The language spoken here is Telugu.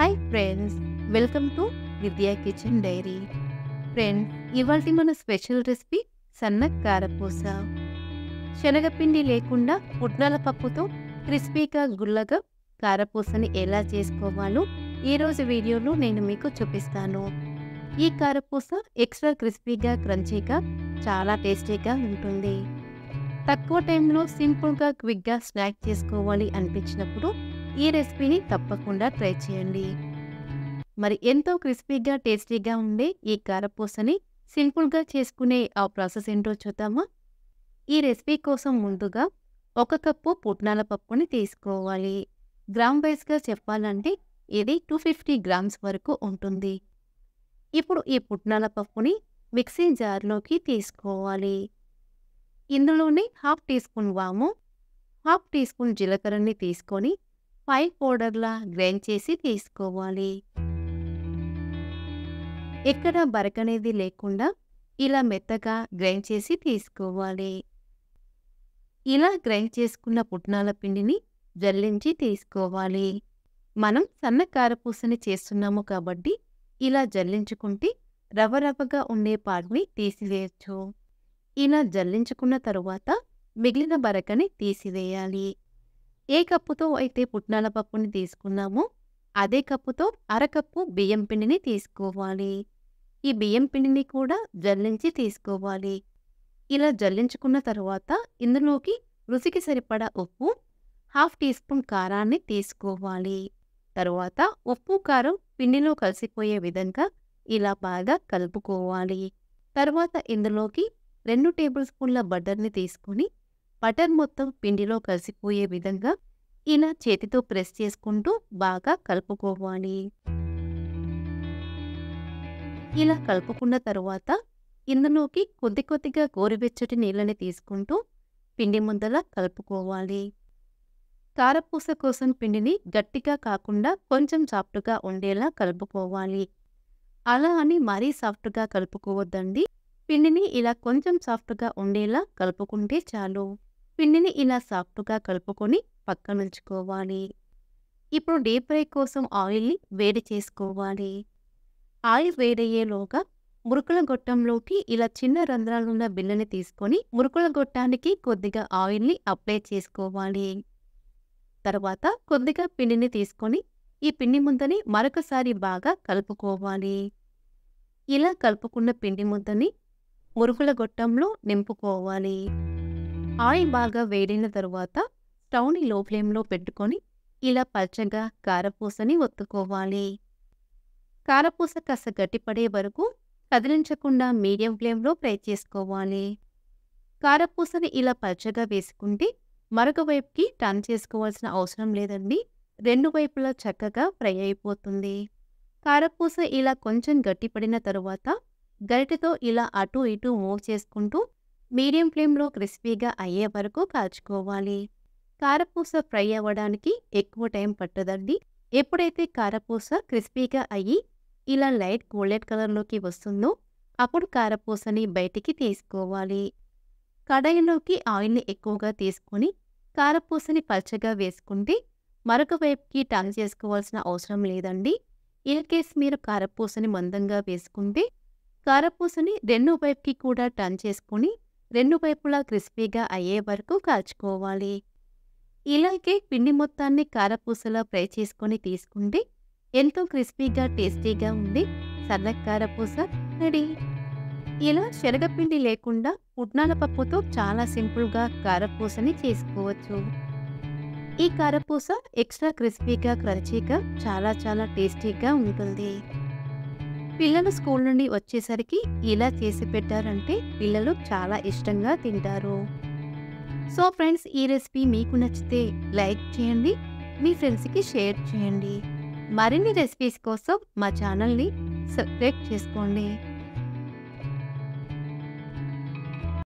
హాయ్ ఫ్రెండ్స్, వెల్కమ్ టు విద్యా కిచెన్ డైరీ. ఫ్రెండ్స్, ఇవాల్టి మన స్పెషల్ రెసిపీ సన్న కారపూస. శనగపిండి లేకుండా పుట్నాల పప్పుతో క్రిస్పీగా గుల్లగా కారపూసని ఎలా చేసుకోవాలో ఈరోజు వీడియోలో నేను మీకు చూపిస్తాను. ఈ కారపూస ఎక్స్ట్రా క్రిస్పీగా క్రంచీగా చాలా టేస్టీగా ఉంటుంది. తక్కువ టైంలో సింపుల్గా క్విక్గా స్నాక్ చేసుకోవాలి అనిపించినప్పుడు ఈ రెసిపీని తప్పకుండా ట్రై చేయండి. మరి ఎంతో క్రిస్పీగా టేస్టీగా ఉండే ఈ కారపూసని సింపుల్గా చేసుకునే ఆ ప్రాసెస్ ఏంటో చూద్దామా? ఈ రెసిపీ కోసం ముందుగా 1 కప్పు పుట్నాల పప్పుని తీసుకోవాలి. గ్రామ్ వైజ్గా చెప్పాలంటే ఇది 250 గ్రామ్స్ వరకు ఉంటుంది. ఇప్పుడు ఈ పుట్నాల పప్పుని మిక్సీ జార్లోకి తీసుకోవాలి. ఇందులోనే 1/2 టీ స్పూన్ వాము, 1/2 టీ స్పూన్ జీలకర్రని తీసుకొని ఫైన్ పౌడర్లా గ్రైండ్ చేసి తీసుకోవాలి. ఎక్కడ బరకనేది లేకుండా ఇలా మెత్తగా గ్రైండ్ చేసి తీసుకోవాలి. ఇలా గ్రైండ్ చేసుకున్న పుట్నాల పిండిని జల్లించి తీసుకోవాలి. మనం సన్న కారపూసని చేస్తున్నాము కాబట్టి ఇలా జల్లించుకుంటే రవ్వరవ్వగా ఉండే పార్ట్ని తీసివేయచ్చు. ఇలా జల్లించుకున్న తరువాత మిగిలిన బరకని తీసివేయాలి. ఏ కప్పుతో అయితే పుట్నాల పప్పుని తీసుకున్నామో అదే కప్పుతో 1/2 కప్పు బియ్యం పిండిని తీసుకోవాలి. ఈ బియ్యం పిండిని కూడా జల్లించి తీసుకోవాలి. ఇలా జల్లించుకున్న తరువాత ఇందులోకి రుచికి సరిపడా ఉప్పు, 1/2 టీ స్పూన్ కారాన్ని తీసుకోవాలి. తరువాత ఉప్పు కారం పిండిలో కలిసిపోయే విధంగా ఇలా బాగా కలుపుకోవాలి. తర్వాత ఇందులోకి 2 టేబుల్ స్పూన్ల బటర్ని తీసుకొని బటర్ మొత్తం పిండిలో కలిసిపోయే విధంగా ఇలా చేతితో ప్రెస్ చేసుకుంటూ బాగా కలుపుకోవాలి. ఇలా కలుపుకున్న తరువాత ఇందులోకి కొద్ది కొద్దిగా గోరువెచ్చటి నీళ్ళని తీసుకుంటూ పిండి ముద్దలా కలుపుకోవాలి. కారపూస కోసం పిండిని గట్టిగా కాకుండా కొంచెం సాఫ్ట్గా ఉండేలా కలుపుకోవాలి. అలా అని మరీ సాఫ్ట్గా కలుపుకోవద్దండి. పిండిని ఇలా కొంచెం సాఫ్ట్గా ఉండేలా కలుపుకుంటే చాలు. పిండిని ఇలా సాఫ్ట్గా కలుపుకొని పక్కనుంచుకోవాలి. ఇప్పుడు డీప్ ఫ్రై కోసం ఆయిల్ని వేడి చేసుకోవాలి. ఆయిల్ వేడయ్యేలోగా మురుకుల గొట్టంలోకి ఇలా చిన్న రంధ్రాలున్న బిళ్ళని తీసుకొని మురుకుల గొట్టానికి కొద్దిగా ఆయిల్ని అప్లై చేసుకోవాలి. తర్వాత కొద్దిగా పిండిని తీసుకొని ఈ పిండి ముద్దని మరొకసారి బాగా కలుపుకోవాలి. ఇలా కలుపుకున్న పిండి ముద్దని మురుకుల గొట్టంలో నింపుకోవాలి. ఆయిల్ బాగా వేడిన తరువాత స్టవ్ని లో ఫ్లేమ్లో పెట్టుకొని ఇలా పల్చగా కారపూసని ఒత్తుకోవాలి. కారపూస కాస్త గట్టిపడే వరకు కదిలించకుండా మీడియం ఫ్లేమ్లో ఫ్రై చేసుకోవాలి. కారపూసని ఇలా పల్చగా వేసుకుంటే మరొక వైపుకి టర్న్ చేసుకోవాల్సిన అవసరం లేదండి. 2 వైపులా చక్కగా ఫ్రై అయిపోతుంది. కారపూస ఇలా కొంచెం గట్టిపడిన తరువాత గరిటెతో ఇలా అటు ఇటు మూవ్ చేసుకుంటూ మీడియం ఫ్లేమ్లో క్రిస్పీగా అయ్యే వరకు కాల్చుకోవాలి. కారపూస ఫ్రై అవ్వడానికి ఎక్కువ టైం పట్టదండి. ఎప్పుడైతే కారపూస క్రిస్పీగా అయ్యి ఇలా లైట్ గోల్డెన్ కలర్లోకి వస్తుందో అప్పుడు కారపూసని బయటికి తీసుకోవాలి. కడాయిలోకి ఆయిల్ని ఎక్కువగా తీసుకొని కారపూసని పల్చగా వేసుకుంటే మరొక వైపుకి టర్న్ చేసుకోవాల్సిన అవసరం లేదండి. ఇన్ కేస్ మీరు కారపూసని మందంగా వేసుకుంటే కారపూసని 2 వైపుకి కూడా టర్న్ చేసుకొని 2 వైపులా క్రిస్పీగా అయ్యే వరకు కాల్చుకోవాలి. ఇలాగే పిండి మొత్తాన్ని కారపూసలా ఫ్రై చేసుకొని తీసుకుంటే ఎంతో క్రిస్పీగా టేస్టీగా ఉండి సన్న కారపూస రెడీ. ఇలా శనగపిండి లేకుండా పుట్నాల పప్పుతో చాలా సింపుల్గా కారపూసని చేసుకోవచ్చు. ఈ కారపూస ఎక్స్ట్రా క్రిస్పీగా క్రంచీగా చాలా చాలా టేస్టీగా ఉంటుంది. పిల్లలు స్కూల్ నుండి వచ్చేసరికి ఇలా చేసి పెట్టారంటే పిల్లలు చాలా ఇష్టంగా తింటారు. సో ఫ్రెండ్స్, ఈ రెసిపీ మీకు నచ్చితే లైక్ చేయండి, మీ ఫ్రెండ్స్కి షేర్ చేయండి. మరిన్ని రెసిపీస్ కోసం మా ఛానల్ని సబ్స్క్రైబ్ చేసుకోండి.